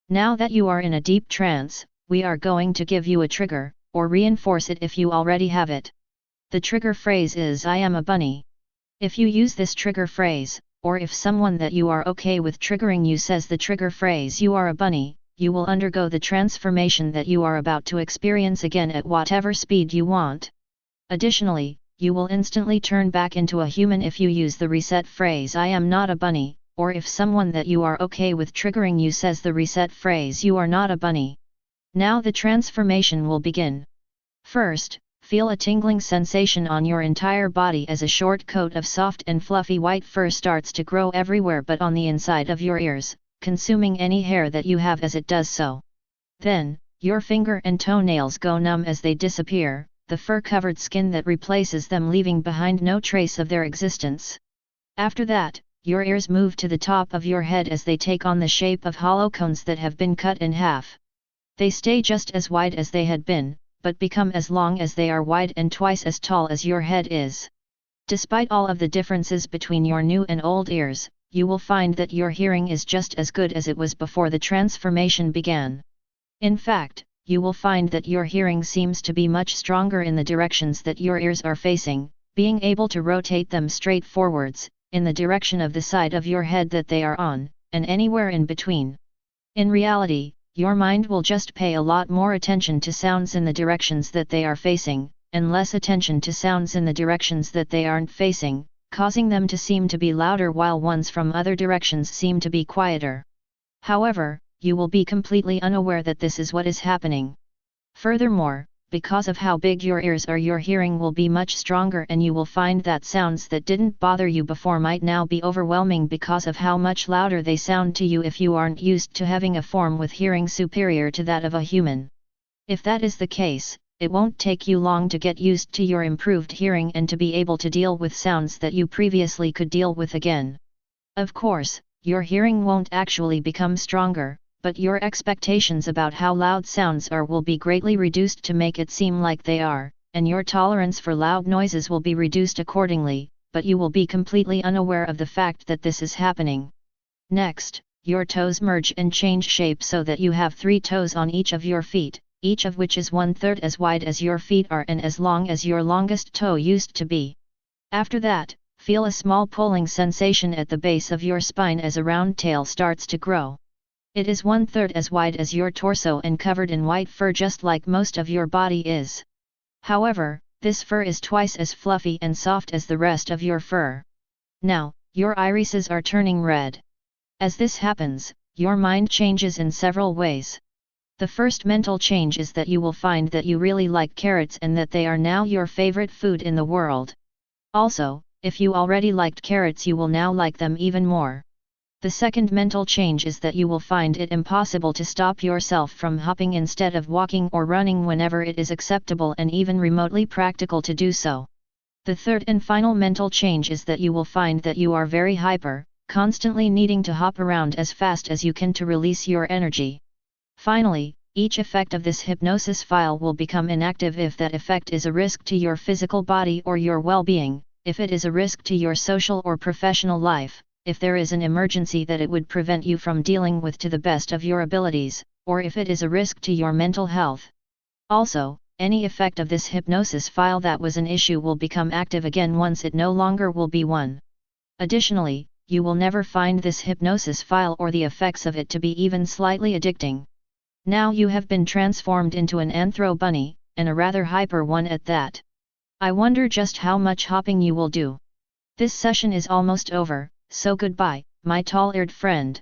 Now that you are in a deep trance, we are going to give you a trigger, or reinforce it if you already have it. The trigger phrase is "I am a bunny." If you use this trigger phrase, or if someone that you are okay with triggering you says the trigger phrase "you are a bunny," you will undergo the transformation that you are about to experience again at whatever speed you want. Additionally, you will instantly turn back into a human if you use the reset phrase "I am not a bunny," or if someone that you are okay with triggering you says the reset phrase "you are not a bunny." Now the transformation will begin. First, feel a tingling sensation on your entire body as a short coat of soft and fluffy white fur starts to grow everywhere but on the inside of your ears, consuming any hair that you have as it does so. Then, your finger and toenails go numb as they disappear, the fur-covered skin that replaces them leaving behind no trace of their existence. After that, your ears move to the top of your head as they take on the shape of hollow cones that have been cut in half. They stay just as wide as they had been, but become as long as they are wide and twice as tall as your head is. Despite all of the differences between your new and old ears, you will find that your hearing is just as good as it was before the transformation began. In fact, you will find that your hearing seems to be much stronger in the directions that your ears are facing, being able to rotate them straight forwards, in the direction of the side of your head that they are on, and anywhere in between. In reality, your mind will just pay a lot more attention to sounds in the directions that they are facing, and less attention to sounds in the directions that they aren't facing, causing them to seem to be louder while ones from other directions seem to be quieter. However, you will be completely unaware that this is what is happening. Furthermore, because of how big your ears are, your hearing will be much stronger and you will find that sounds that didn't bother you before might now be overwhelming because of how much louder they sound to you if you aren't used to having a form with hearing superior to that of a human. If that is the case, it won't take you long to get used to your improved hearing and to be able to deal with sounds that you previously could deal with again. Of course, your hearing won't actually become stronger, but your expectations about how loud sounds are will be greatly reduced to make it seem like they are, and your tolerance for loud noises will be reduced accordingly, but you will be completely unaware of the fact that this is happening. Next, your toes merge and change shape so that you have 3 toes on each of your feet, each of which is 1/3 as wide as your feet are and as long as your longest toe used to be. After that, feel a small pulling sensation at the base of your spine as a round tail starts to grow. It is 1/3 as wide as your torso and covered in white fur just like most of your body is. However, this fur is twice as fluffy and soft as the rest of your fur. Now, your irises are turning red. As this happens, your mind changes in several ways. The first mental change is that you will find that you really like carrots and that they are now your favorite food in the world. Also, if you already liked carrots, you will now like them even more. The second mental change is that you will find it impossible to stop yourself from hopping instead of walking or running whenever it is acceptable and even remotely practical to do so. The third and final mental change is that you will find that you are very hyper, constantly needing to hop around as fast as you can to release your energy. Finally, each effect of this hypnosis file will become inactive if that effect is a risk to your physical body or your well-being, if it is a risk to your social or professional life, if there is an emergency that it would prevent you from dealing with to the best of your abilities, or if it is a risk to your mental health. Also, any effect of this hypnosis file that was an issue will become active again once it no longer will be one. Additionally, you will never find this hypnosis file or the effects of it to be even slightly addicting. Now you have been transformed into an Anthro bunny, and a rather hyper one at that. I wonder just how much hopping you will do. This session is almost over, so goodbye, my tall-eared friend.